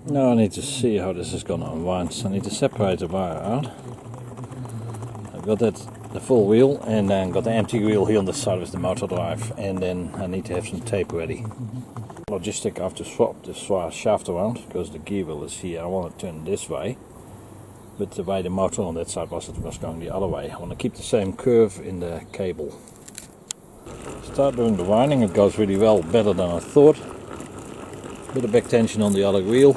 Now I need to see how this is gonna unwind. So I need to separate the wire out. I've got the full wheel, and then got the empty wheel here on the side with the motor drive, and then I need to have some tape ready. Logistic, I have to swap this shaft around because the gear wheel is here. I want to turn this way, but the way the motor on that side was, it was going the other way. I want to keep the same curve in the cable. Start doing the winding. It goes really well, better than I thought. Bit of back tension on the other wheel.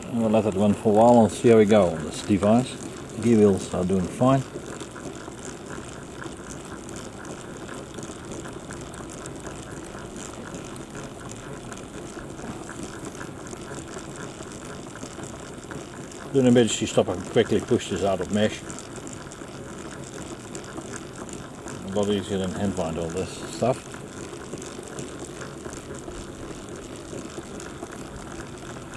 And we'll let it run for a while and see how we go on this device. The gear wheels are doing fine. Doing a bit, she stopped and quickly pushed this out of mesh. A lot easier than hand wind all this stuff.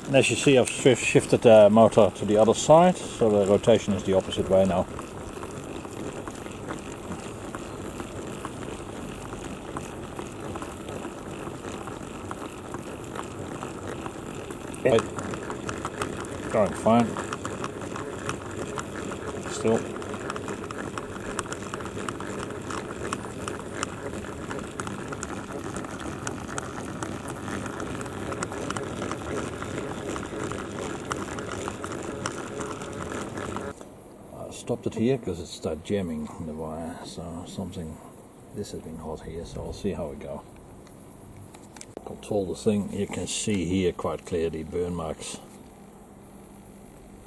And as you see, I've shifted the motor to the other side, so the rotation is the opposite way now. Right. Going fine. Still. Stopped it here because it started jamming the wire, so this has been hot here, so I'll see how we go. Control the thing. You can see here quite clearly burn marks.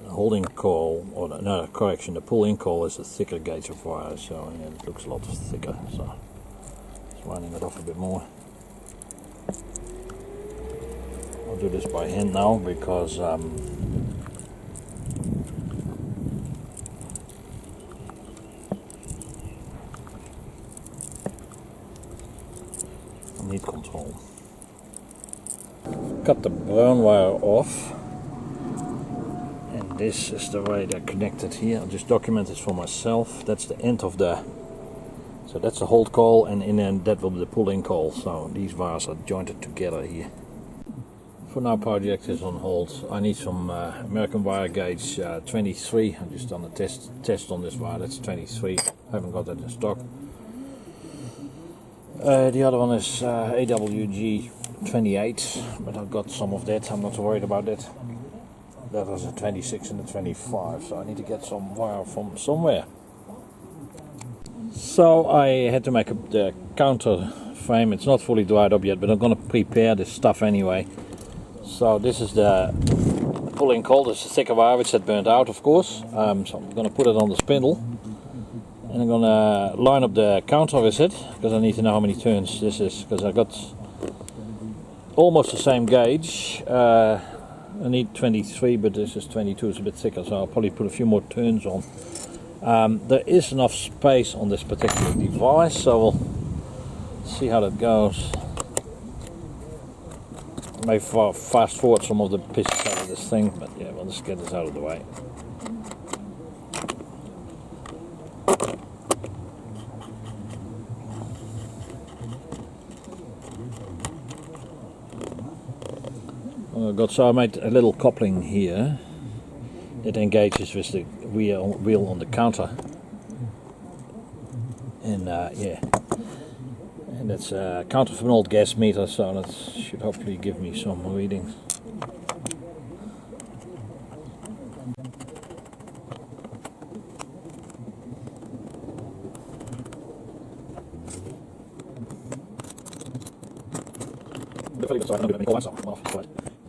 The holding coil, or no, correction, the pull-in coil is a thicker gauge of wire, so yeah, it looks a lot thicker, so just winding it off a bit more. I'll do this by hand now because need control. Cut the brown wire off, and this is the way they're connected here. I'll just document this for myself. That's the end of the, so that's the hold coil, and in the end that will be the pull-in coil. So these wires are jointed together here. For now, project is on hold. I need some American wire gauge 23. I've just done a test on this wire. That's 23. I haven't got that in stock. The other one is AWG 28, but I've got some of that. I'm not worried about that. That was a 26 and a 25, so I need to get some wire from somewhere. So I had to make the counter frame. It's not fully dried up yet, but I'm going to prepare this stuff anyway. So this is the pull-in coil. This is a thicker wire which had burnt out, of course. So I'm going to put it on the spindle. And I'm gonna line up the counter with it, because I need to know how many turns this is, because I got almost the same gauge. I need 23, but this is 22, it's a bit thicker, so I'll probably put a few more turns on. There is enough space on this particular device, so we'll see how that goes. I may fast forward some of the pieces out of this thing, but yeah, we'll just get this out of the way. So I made a little coupling here that engages with the wheel on the counter, and yeah, and that's a counter from an old gas meter, so that should hopefully give me some readings.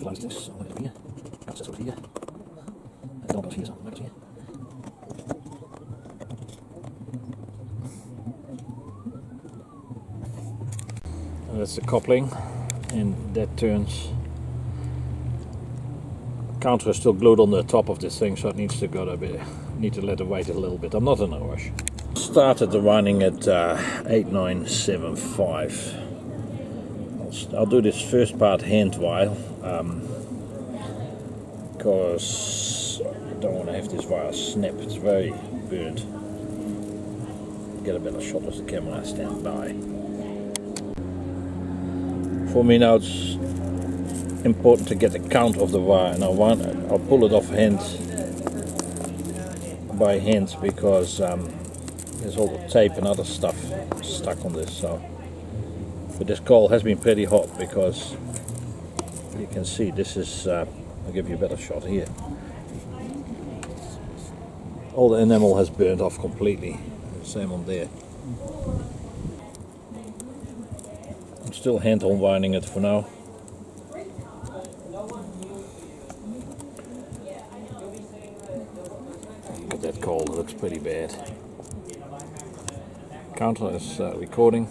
Close this, I'll let it here, that's this over here, and don't go here, so I'll make it here. And that's the coupling, and that turns. Counter is still glued on the top of this thing, so it needs to go a bit, need to let it wait a little bit. I'm not in a rush. Started the winding at 8975. I'll do this first part hand while, because I don't want to have this wire snap. It's very burnt. Get a better shot as the camera stand by. For me now it's important to get the count of the wire, and I'll pull it off hand by hand because there's all the tape and other stuff stuck on this. So, but this coil has been pretty hot because you can see this is. I'll give you a better shot here. All the enamel has burnt off completely. Same on there. I'm still hand unwinding it for now. Look at that coil, it looks pretty bad. Counter is recording.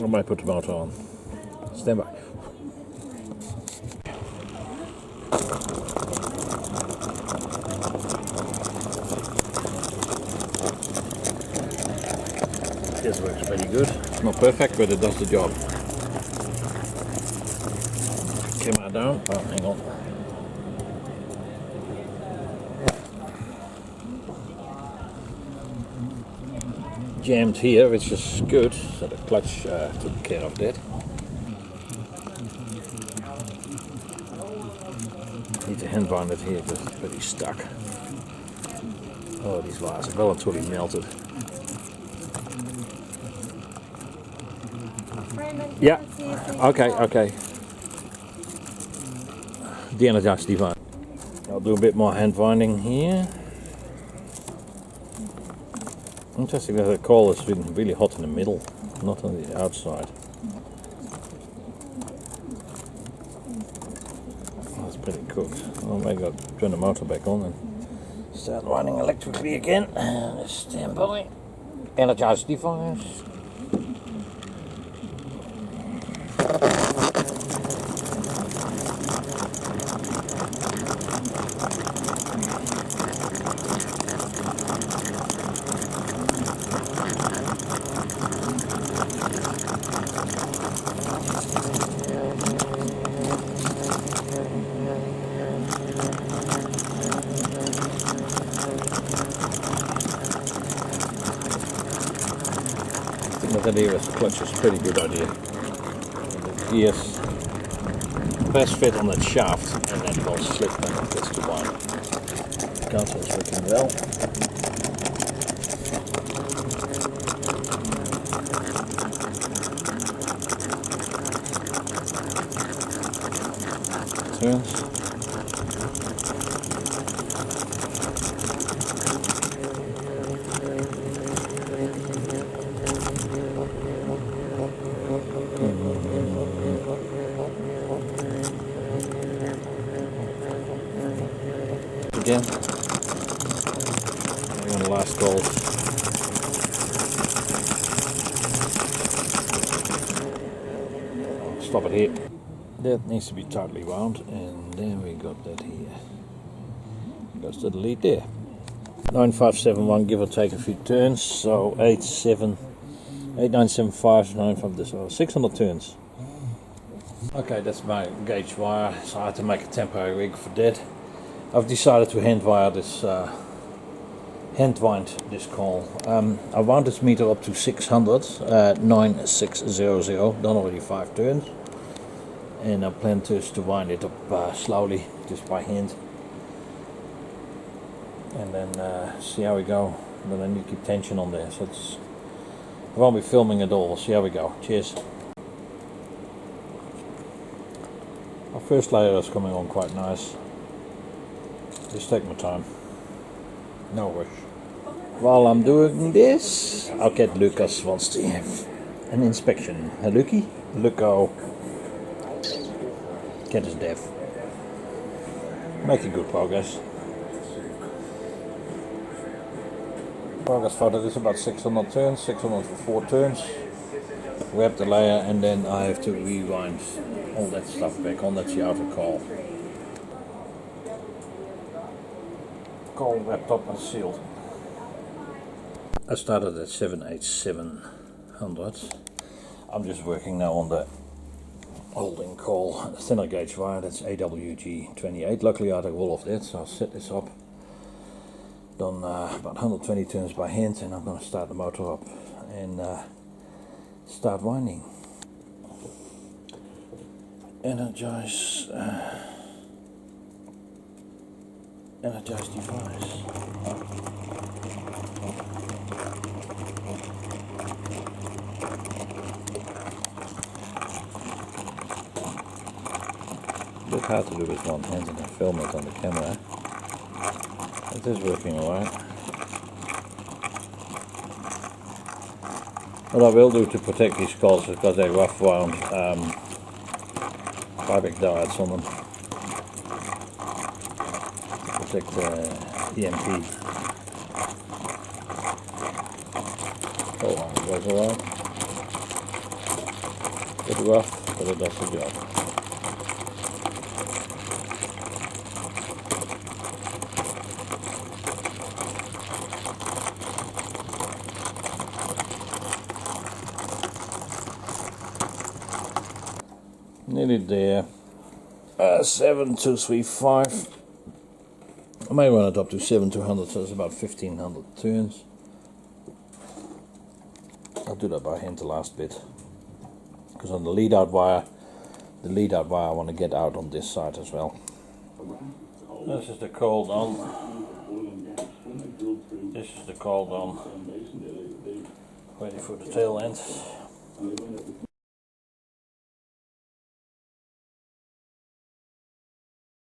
I might put the motor on. Stand by. This works pretty good. It's not perfect, but it does the job. Camera down. Oh, hang on. Jammed here, which is good, so the clutch took care of that. Need to hand wind it here because it's pretty stuck. Oh, these wires are well and truly melted. Yeah, okay. De-energize device. I'll do a bit more hand winding here. Interesting that the coil has been really hot in the middle, not on the outside. That's pretty cooked. Well, maybe I'll turn the motor back on and start running electrically again. Stand by. Energize device. That here with the clutch is a pretty good idea. The gears best fit on that shaft and then will slip when it gets to wind. The counter is working well. Turns. Again, on the last coil. Stop it here. That needs to be tightly wound, and then we got that here. Goes to the lead there. 9571, give or take a few turns, so 8975, 95, this 600 turns. Okay, that's my gauge wire, so I had to make a temporary rig for that. I've decided to hand wind this coil. I wound this meter up to 600, 9600, done already 5 turns. And I plan to wind it up slowly, just by hand. And then see how we go. But then you keep tension on there, so I won't be filming at all. We'll see how we go. Cheers. Our first layer is coming on quite nice. Just take my time. No rush. While I'm doing this, our cat Lucas wants to have an inspection. Hey Lucky? Luco. Cat is deaf. Making good progress. Progress photo is about 600 turns, 604 turns. Wrap the layer and then I have to rewind all that stuff back on. That's the outer coil. Coil wrapped up and sealed. I started at 78700. I'm just working now on the holding coil, thinner gauge wire. That's AWG28. Luckily I had a roll of that, so I'll set this up. Done about 120 turns by hand, and I'm going to start the motor up and Start winding. Energize device. A bit hard to do with one hand and then film it on the camera. It is working alright. What I will do to protect these coils, because they're rough wound, fabric darts on them. Protect the EMP. Coil line goes alright. Bit rough, but it does the job. Nearly there. 7235. I may run it up to 7200, so it's about 1500 turns. I'll do that by hand the last bit, because on the lead out wire I want to get out on this side as well. This is the coil done. This is the coil done. Ready for the tail end.